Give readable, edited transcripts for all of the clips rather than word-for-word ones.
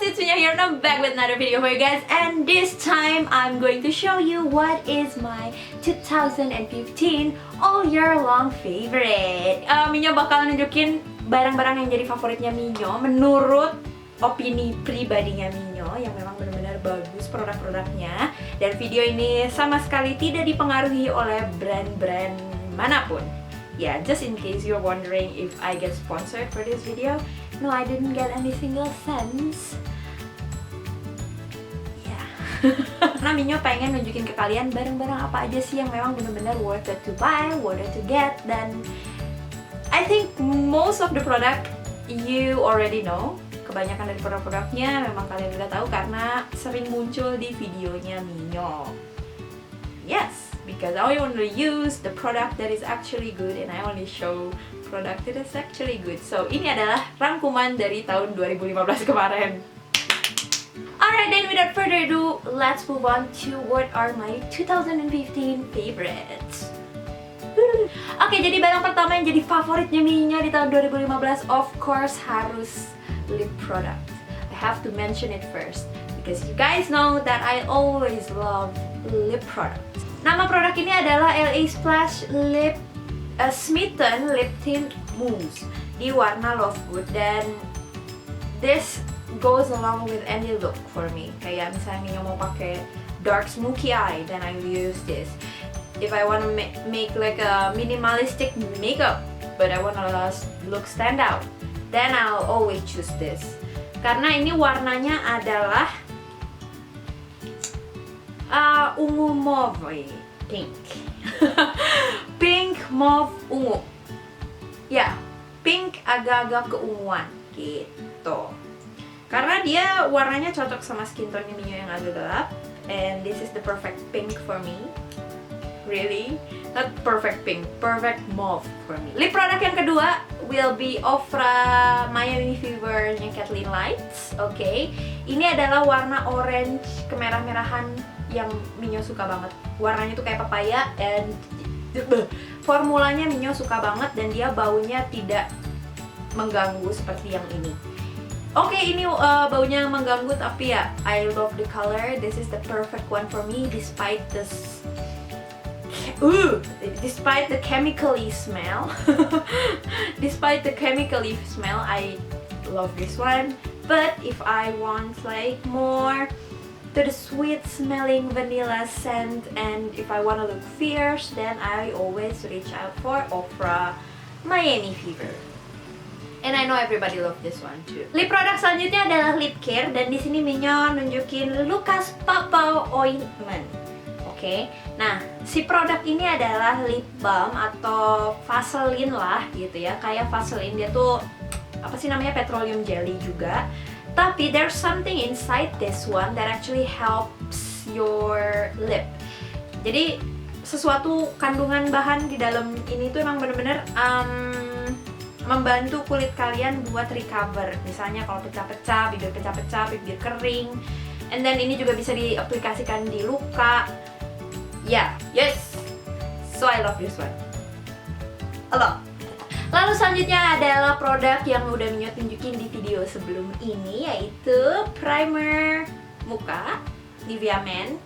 it's Minya here and I'm back with another video for you guys. And this time I'm going to show you what is my 2015 all year long favorite. Minya bakal nunjukin barang-barang yang jadi favoritnya Minyo menurut opini pribadinya Minyo yang memang benar-benar bagus produk-produknya. Dan video ini sama sekali tidak dipengaruhi oleh brand-brand manapun. Yeah, just in case you're wondering if I get sponsored for this video, no, I didn't get any single cents. Yeah. Karena Minyo pengen nunjukin ke kalian barang-barang apa aja sih yang memang benar-benar worth it to buy, worth it to get, dan I think most of the product you already know. Kebanyakan dari produk-produknya memang kalian udah tahu karena sering muncul di videonya Minyo. Yes, because I only use the product that is actually good and I only show product that is actually good. So ini adalah rangkuman dari tahun 2015 kemarin. Alright, then without further ado, let's move on to what are my 2015 favorites. Oke, jadi barang pertama yang jadi favoritnya Minyo di tahun 2015 of course harus lip product. I have to mention it first because you guys know that I always love lip product. Nama produk ini adalah LA Splash Lip Smitten Lip Tint Mousse di warna Lovegood, dan this goes along with any look for me. Kayak misalnya Minyo mau pakai dark smoky eye, then I will use this. If I want to make like a minimalistic makeup, but I want to look stand out, then I'll always choose this. Karena ini warnanya adalah ungu mauve pink. Pink mauve ungu. Ya, pink agak-agak keunguan gitu. Karena dia warnanya cocok sama skin tone Minyo yang agak gelap, and this is the perfect pink for me. Really? Not perfect pink, perfect mauve for me. Lip product yang kedua will be Ofra Miami Fever-nya Kathleen Lights. Oke. Ini adalah warna orange kemerah-merahan yang Minyo suka banget. Warnanya tuh kayak papaya, and formulanya Minyo suka banget dan dia baunya tidak mengganggu seperti yang ini. Oke, ini baunya mengganggu tapi ya I love the color. This is the perfect one for me despite this despite the chemically smell. Despite the chemically smell, I love this one. But if I want like more to the sweet smelling vanilla scent, and if I want to look fierce, then I always reach out for Ofra Miami Fever. And I know everybody love this one too. Lip product selanjutnya adalah lip care, dan di sini Minyo nunjukin Lucas Papaw Ointment. Oke. Nah, si produk ini adalah lip balm atau Vaseline lah gitu ya. Kayak Vaseline, dia tuh apa sih namanya, petroleum jelly juga. Tapi there's something inside this one that actually helps your lip. Jadi sesuatu kandungan bahan di dalam ini tuh emang bener-bener membantu kulit kalian buat recover. Misalnya kalau pecah-pecah, bibir kering. And then ini juga bisa diaplikasikan di luka. Yeah, yes. So I love this one a lot. Lalu selanjutnya adalah produk yang udah Minyo tunjukin di video sebelum ini, yaitu primer muka Nivea Men.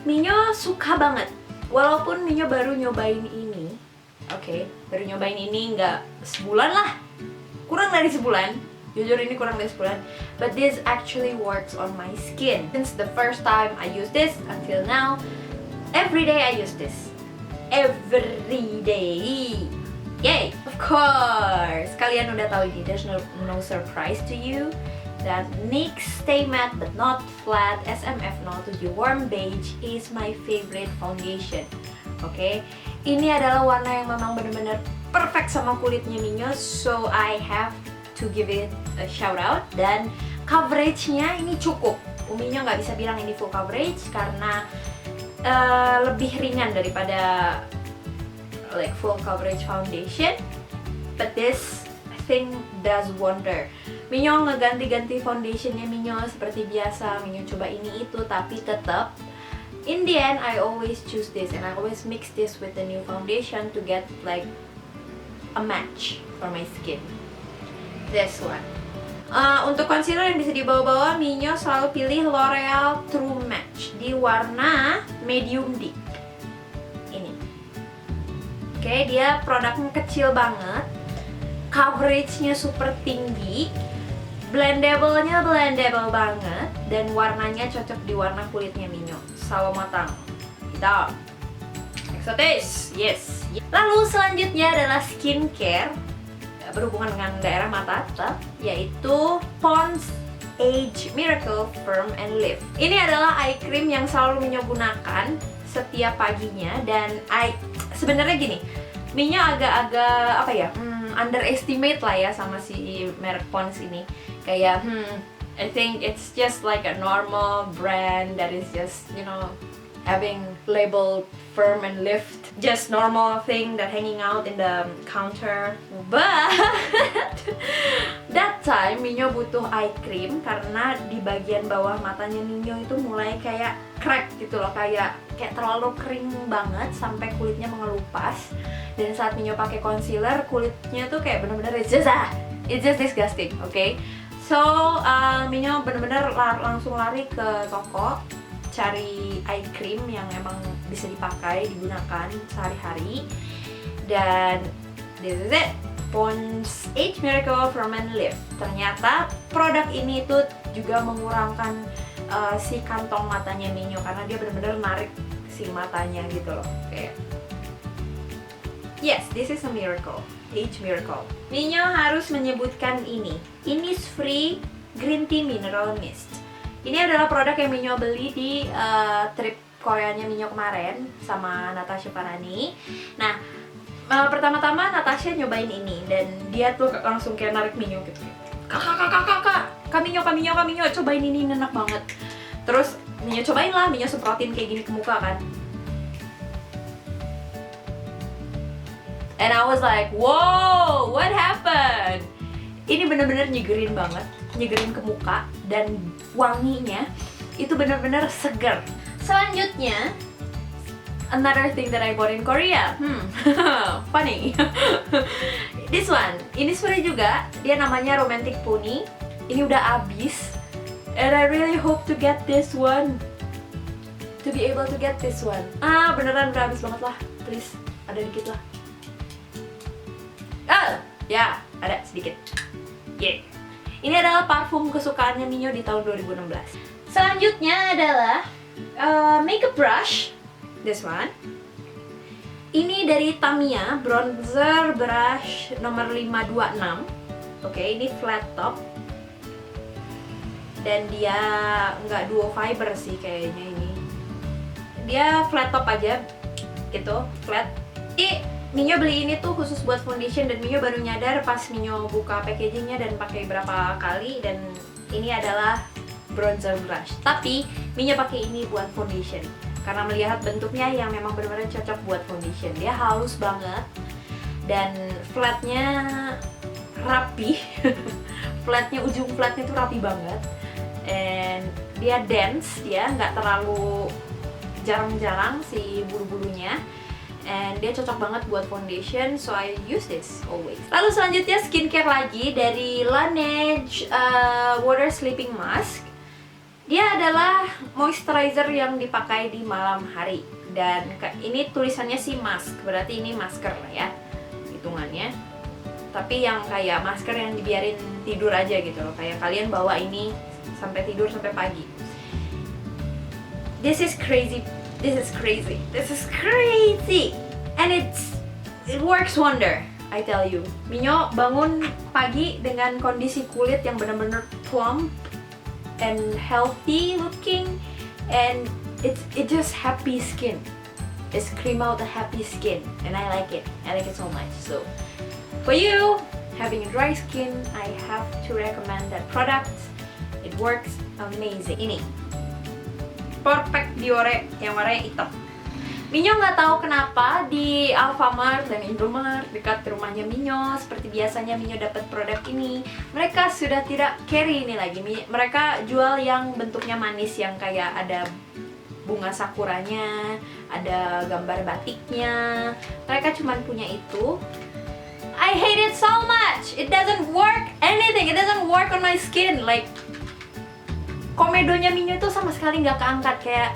Minyo suka banget. Walaupun Minyo baru nyobain ini, baru nyobain ini nggak sebulan lah, kurang dari sebulan. Jujur ini kurang dari sebulan. But this actually works on my skin. Since the first time I use this until now, every day I use this. Every day. Yay! Of course! Kalian udah tahu ini, there's no surprise to you that NYX Stay Matte But Not Flat SMF 07 Warm Beige is my favorite foundation. Oke? Ini adalah warna yang memang benar-benar perfect sama kulitnya Minyo, so I have to give it a shout out. Dan coveragenya ini cukup. Minyo nggak bisa bilang ini full coverage karena lebih ringan daripada like full coverage foundation, but this thing does wonder. Minyo ngeganti-ganti foundationnya Minyo seperti biasa, Minyo coba ini itu, tapi tetap in the end I always choose this, and I always mix this with the new foundation to get like a match for my skin. This one. Untuk concealer yang bisa dibawa-bawa, Mio selalu pilih L'Oreal True Match di warna medium deep. Ini. Oke, dia produknya kecil banget, coveragenya super tinggi, blendable-nya blendable banget, dan warnanya cocok di warna kulitnya Mio. Sawo matang, hitam, eksotis, yes. Lalu selanjutnya adalah skincare berhubungan dengan daerah mata tetap, yaitu Pond's Age Miracle Firm and Lift. Ini adalah eye cream yang selalu Mio gunakan setiap paginya, dan sebenarnya gini, Mio agak-agak apa ya, underestimate lah ya sama si merek Pond's ini. Kayak I think it's just like a normal brand that is just, you know, having labeled firm and lift, just normal thing that hanging out in the counter. But that time Mio butuh eye cream karena di bagian bawah matanya Mio itu mulai kayak crack gitu loh, kayak terlalu kering banget sampai kulitnya mengelupas. Dan saat Mio pakai concealer, kulitnya tuh kayak bener-bener it's just disgusting, okay? So Mio bener-bener langsung lari ke toko cari eye cream yang emang bisa dipakai, digunakan sehari-hari. Dan this is it, Pond's Age Miracle Firm and Lift. Ternyata produk ini tuh juga mengurangkan si kantong matanya Mio, karena dia bener-bener narik si matanya gitu loh. Kayak yes, this is a miracle, Age Miracle. Mio harus menyebutkan ini, Innisfree Green Tea Mineral Mist. Ini adalah produk yang Mio beli di trip Koreanya Mio kemarin sama Natasha Farani. Nah, pertama-tama Natasha nyobain ini dan dia tuh langsung kayak narik Mio gitu. Kak Mio, cobain ini enak banget. Terus Mio cobain lah, Mio semprotin kayak gini ke muka kan. And I was like, wow, what happened? Ini bener-bener nyegerin banget, nyegerin ke muka, dan wanginya itu bener-bener seger. Selanjutnya, another thing that I bought in Korea. Funny. This one, ini sebenarnya juga, dia namanya Romantic Pony. Ini udah abis, and I really hope to get this one. To be able to get this one. Beneran udah abis banget lah. Please, ada dikit lah. Ya, ada sedikit. Yeah. Ini adalah parfum kesukaannya Mio di tahun 2016. Selanjutnya adalah makeup brush. This one. Ini dari Tamiya, bronzer brush nomor 526. Oke, ini flat top. Dan dia nggak duo fiber sih kayaknya ini. Dia flat top aja, gitu, flat. Mio beli ini tuh khusus buat foundation, dan Mio baru nyadar pas Mio buka packagingnya dan pakai berapa kali, dan ini adalah bronzer brush. Tapi Mio pakai ini buat foundation karena melihat bentuknya yang memang benar-benar cocok buat foundation. Dia halus banget dan flatnya rapi. Ujung flatnya tuh rapi banget, and dia dense, dia nggak terlalu jarang-jarang si bulu-bulunya. And dia cocok banget buat foundation, so I use this always. Lalu selanjutnya skincare lagi dari Laneige Water Sleeping Mask. Dia adalah moisturizer yang dipakai di malam hari. Dan ini tulisannya sih mask, berarti ini masker lah ya hitungannya. Tapi yang kayak masker yang dibiarin tidur aja gitu loh. Kayak kalian bawa ini sampai tidur sampai pagi. This is crazy. And it works wonder, I tell you. Mio bangun pagi dengan kondisi kulit yang benar-benar plump and healthy looking, and it just happy skin. It's cream out the happy skin, and I like it so much. So for you having a dry skin, I have to recommend that product. It works amazing. Ini Perfect Biore yang warnanya hitam. Mio nggak tahu kenapa di Alfamart dan Indomart dekat rumahnya Mio, seperti biasanya Mio dapat produk ini, mereka sudah tidak carry ini lagi. Mereka jual yang bentuknya manis, yang kayak ada bunga sakuranya, ada gambar batiknya. Mereka cuma punya itu. I hate it so much. much. It doesn't work anything. It doesn't work on my skin. Like komedonya Mio itu sama sekali nggak keangkat, kayak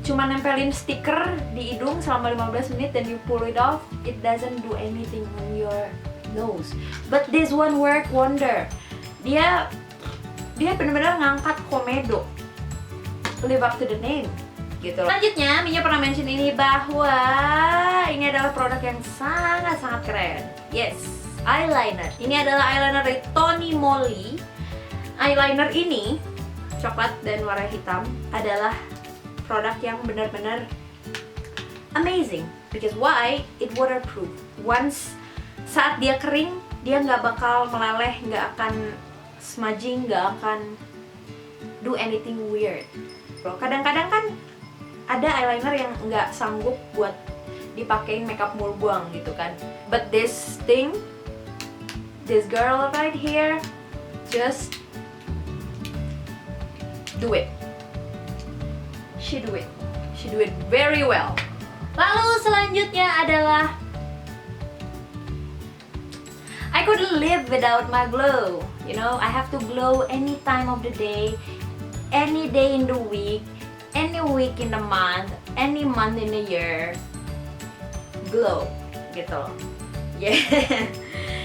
cuma nempelin stiker di hidung selama 15 menit dan you pull it off. It doesn't do anything on your nose. But this one work wonder. Dia benar-benar ngangkat komedo. Live up to the name gitu loh. Selanjutnya, Mio pernah mention ini bahwa ini adalah produk yang sangat-sangat keren. Yes, eyeliner. Ini adalah eyeliner dari Tony Moly. Eyeliner ini coklat dan warna hitam adalah produk yang benar-benar amazing. Because why? It waterproof. Once saat dia kering, dia nggak bakal meleleh, nggak akan smudging, nggak akan do anything weird. Kadang-kadang kan ada eyeliner yang nggak sanggup buat dipakein makeup mul buang gitu kan. But this thing, this girl right here, just do it. She do it. She do it very well. Lalu selanjutnya adalah I couldn't live without my glow. You know, I have to glow any time of the day, any day in the week, any week in the month, any month in the year. Glow, gitu loh. Yeah.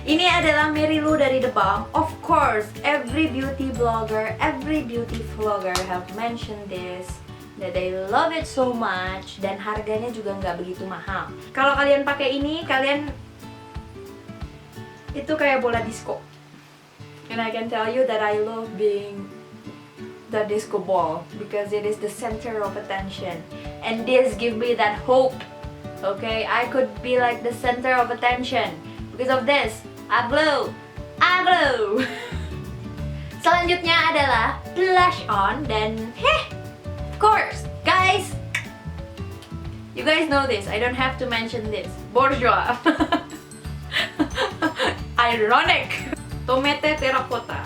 Ini adalah Mary Lou dari The Balm. Of course, every beauty blogger, every beauty vlogger have mentioned this, that they love it so much, dan harganya juga nggak begitu mahal. Kalau kalian pakai ini, kalian itu kayak bola disco. And I can tell you that I love being the disco ball because it is the center of attention, and this give me that hope. Okay, I could be like the center of attention because of this. I glow. Selanjutnya adalah blush on, dan of course, guys, you guys know this. I don't have to mention this. Bourjois. Ironic. Tomate terracotta.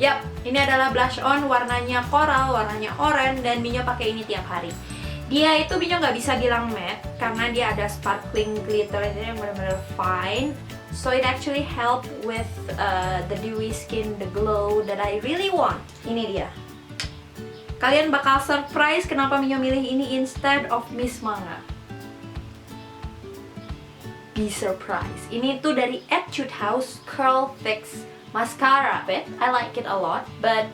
Yap, ini adalah blush on, warnanya coral, warnanya oranye, dan Mio pakai ini tiap hari. Dia itu Mio nggak bisa bilang matte karena dia ada sparkling glitter yang benar-benar fine. So it actually help with the dewy skin, the glow that I really want. Ini dia. Kalian bakal surprise kenapa Mio milih ini instead of Miss Manga. Be surprised. Ini tuh dari Etude House Curl Fix Mascara. I like it a lot, but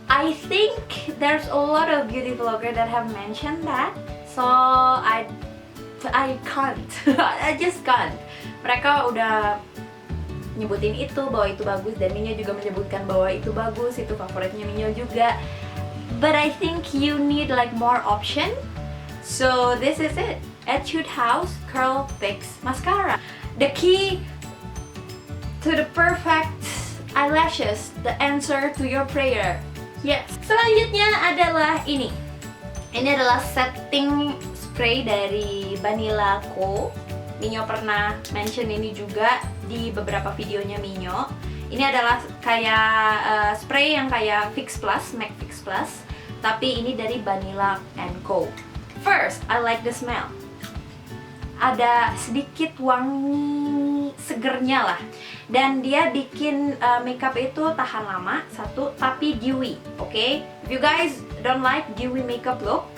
I think there's a lot of beauty vloggers that have mentioned that, so I can't. I just can't. Mereka udah nyebutin itu, bahwa itu bagus, dan Mio juga menyebutkan bahwa itu bagus, itu favoritnya Mio juga. But I think you need like more option. So this is it. Etude House Curl Fix Mascara. The key to the perfect eyelashes, the answer to your prayer. Yes. Selanjutnya adalah ini. Ini adalah setting spray dari Banila Co. Mio pernah mention ini juga di beberapa videonya Mio. Ini adalah kayak spray yang kayak Fix Plus, MAC Fix Plus, tapi ini dari Banila Co. First, I like the smell. Ada sedikit wangi segernya lah, dan dia bikin makeup itu tahan lama, satu, tapi dewy. Okay, if you guys don't like dewy makeup look,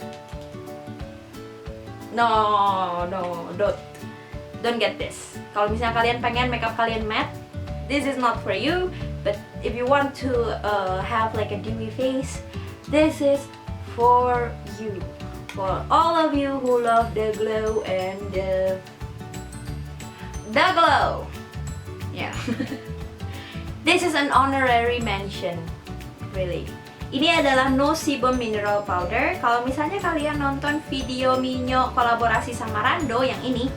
don't get this. Kalau misalnya kalian pengen makeup kalian matte, this is not for you. But if you want to have like a dewy face, this is for you. For all of you who love the glow and the glow. Yeah. This is an honorary mention, really. Ini adalah No Sebum Mineral Powder. Kalau misalnya kalian nonton video Mio kolaborasi sama Rando yang ini,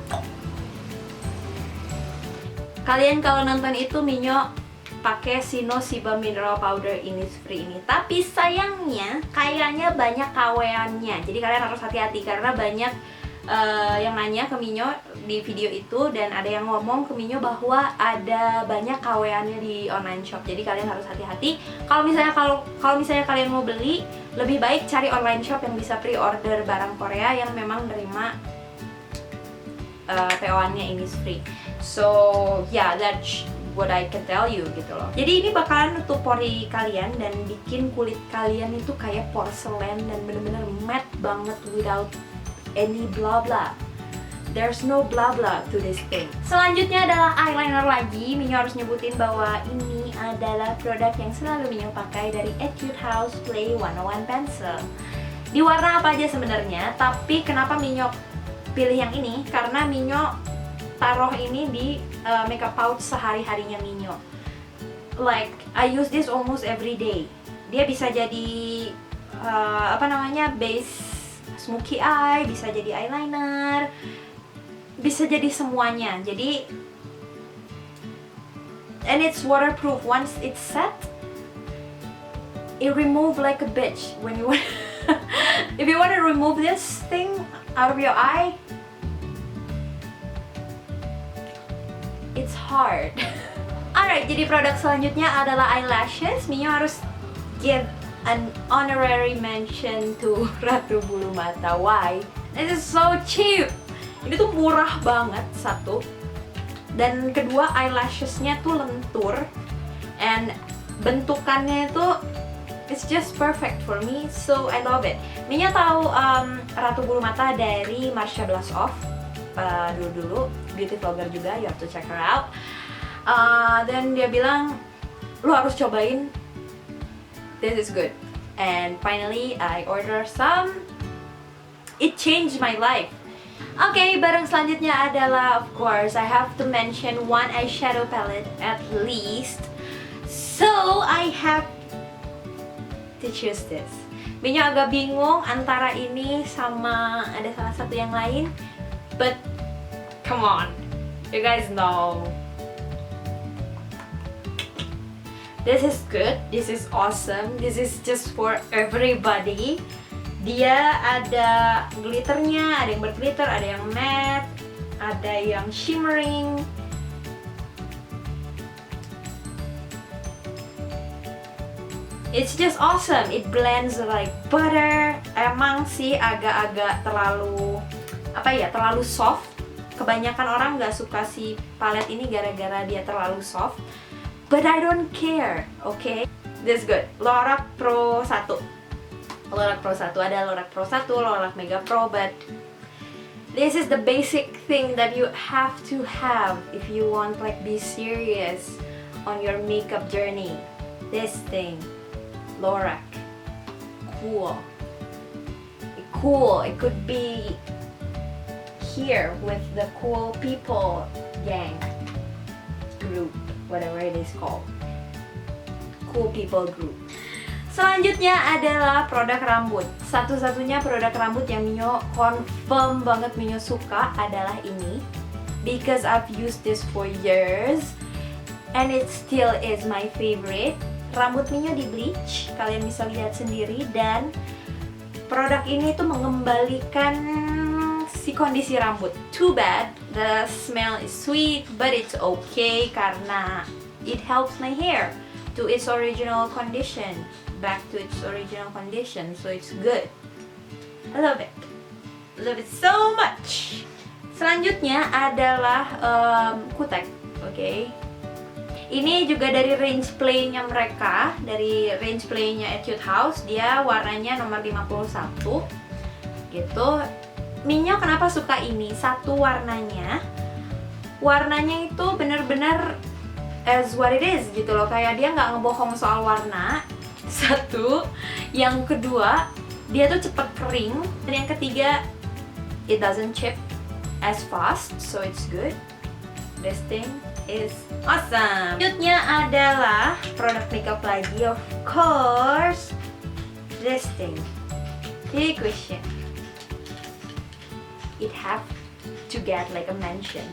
kalian kalau nonton itu Mio pakai si No Sebum Mineral Powder Innisfree ini. Tapi sayangnya kayaknya banyak KW-annya. Jadi kalian harus hati-hati karena banyak yang nanya ke Mio di video itu, dan ada yang ngomong ke Mio bahwa ada banyak KW-annya di online shop. Jadi kalian harus hati-hati. Kalau misalnya kalian mau beli, lebih baik cari online shop yang bisa pre-order barang Korea yang memang nerima PO-annya Innisfree. So yeah, that's what I can tell you gitu loh. Jadi ini bakalan nutup pori kalian dan bikin kulit kalian itu kayak porselen dan bener-bener matte banget without any blah blah. There's no blah blah to this thing. Selanjutnya adalah eyeliner lagi. Minyo harus nyebutin bahwa ini adalah produk yang selalu Minyo pakai dari Etude House Play 101 Pencil. Di warna apa aja sebenarnya, tapi kenapa Minyo pilih yang ini? Karena Minyo taruh ini di makeup pouch sehari-harinya Minyo. Like, I use this almost every day. Dia bisa jadi base smoky eye, bisa jadi eyeliner, bisa jadi semuanya. Jadi, and it's waterproof. Once it's set, it remove like a bitch. When you want, if you want to remove this thing out of your eye, it's hard. Alright, jadi produk selanjutnya adalah eyelashes. Minyo harus give an honorary mention to Ratu Bulu Mata. Why? This is so cheap. Ini tuh murah banget, satu. Dan kedua, eyelashesnya tuh lentur. And bentukannya itu it's just perfect for me, so I love it. Minyo tahu Ratu Bulu Mata dari Marsha Blush Off. Dulu beauty vlogger juga, you have to check her out. Dan dia bilang, lu harus cobain, this is good. And finally I order some. It changed my life. Oke, barang selanjutnya adalah, of course, I have to mention one eyeshadow palette at least. So I have to choose this. Minyo agak bingung antara ini sama ada salah satu yang lain. But come on, you guys know this is good, this is awesome, this is just for everybody. Dia ada glitternya, ada yang berglitter, ada yang matte, ada yang shimmering. It's just awesome, it blends like butter. Emang sih agak-agak terlalu terlalu soft. Kebanyakan orang nggak suka si palet ini gara-gara dia terlalu soft. But I don't care, okay? This is good. Lorac Pro 1. Lorac Pro 1, ada Lorac Pro 1, Lorac Mega Pro, but this is the basic thing that you have to have if you want like be serious on your makeup journey. This thing, Lorac. Cool. Cool. It could be here with the cool people gang group, whatever it is called, cool people group. Selanjutnya adalah produk rambut. Satu-satunya produk rambut yang Minyo confirm banget Minyo suka adalah ini, because I've used this for years and it still is my favorite. Rambut Minyo di bleach, kalian bisa lihat sendiri, dan produk ini tuh mengembalikan si kondisi rambut. Too bad the smell is sweet, but it's okay karena it helps my hair to its original condition, back to its original condition, so it's good. I love it so much. Selanjutnya adalah kutek, okay? Ini juga dari range play-nya mereka, dari range play-nya Etude House. Dia warnanya nomor 51 gitu. Minyo kenapa suka ini? Satu, warnanya itu bener-bener as what it is gitu loh, kayak dia nggak ngebohong soal warna. Satu, yang kedua dia tuh cepet kering, dan yang ketiga it doesn't chip as fast, so it's good. This thing is awesome. Selanjutnya adalah produk makeup lagi, of course, this thing, BB Cushion. It have to get like a mention.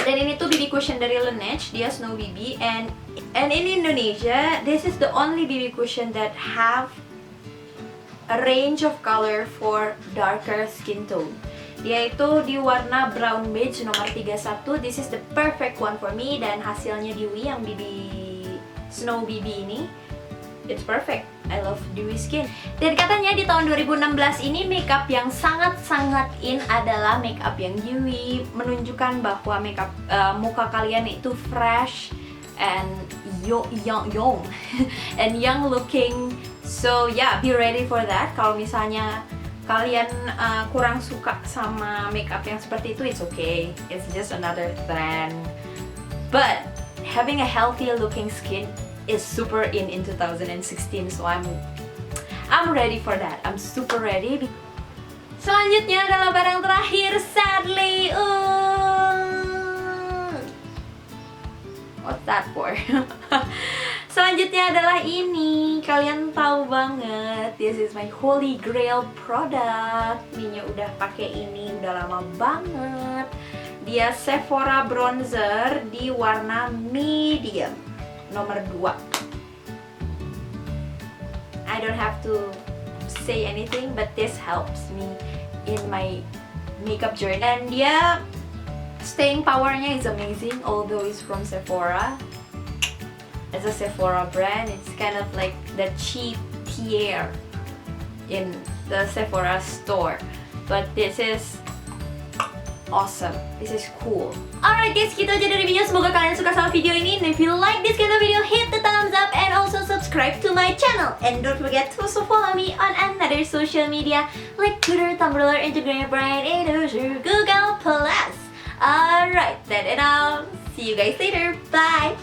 Dan ini tuh BB Cushion dari Laneige, dia Snow BB, and in Indonesia this is the only BB Cushion that have a range of color for darker skin tone. Dia itu di warna brown beige nomor 31. This is the perfect one for me, dan hasilnya Dewy yang BB Snow BB ini, it's perfect. I love dewy skin. Dan katanya di tahun 2016 ini makeup yang sangat-sangat in adalah makeup yang dewy, menunjukkan bahwa makeup muka kalian itu fresh and young and young looking. So yeah, be ready for that. Kalau misalnya kalian kurang suka sama makeup yang seperti itu, it's okay. It's just another trend. But having a healthy looking skin is super in 2016, so I'm ready for that. I'm super ready. Selanjutnya adalah barang terakhir, sadly. What's that for? Selanjutnya adalah ini. Kalian tahu banget, this is my holy grail product. Minya udah pakai ini udah lama banget. Dia Sephora bronzer di warna medium, nomor 2. I don't have to say anything, but this helps me in my makeup journey. Dan dia staying powernya is amazing, although it's from Sephora. It's a Sephora brand. It's kind of like the cheap tier in the Sephora store, but this is awesome. This is cool. Alright guys, gitu aja dari video. Semoga kalian suka sama video ini. And if you like this kind of video, hit the thumbs up and also subscribe to my channel. And don't forget to also follow me on another social media like Twitter, Tumblr, Instagram, and Google Plus. Alright, then and I'll see you guys later. Bye!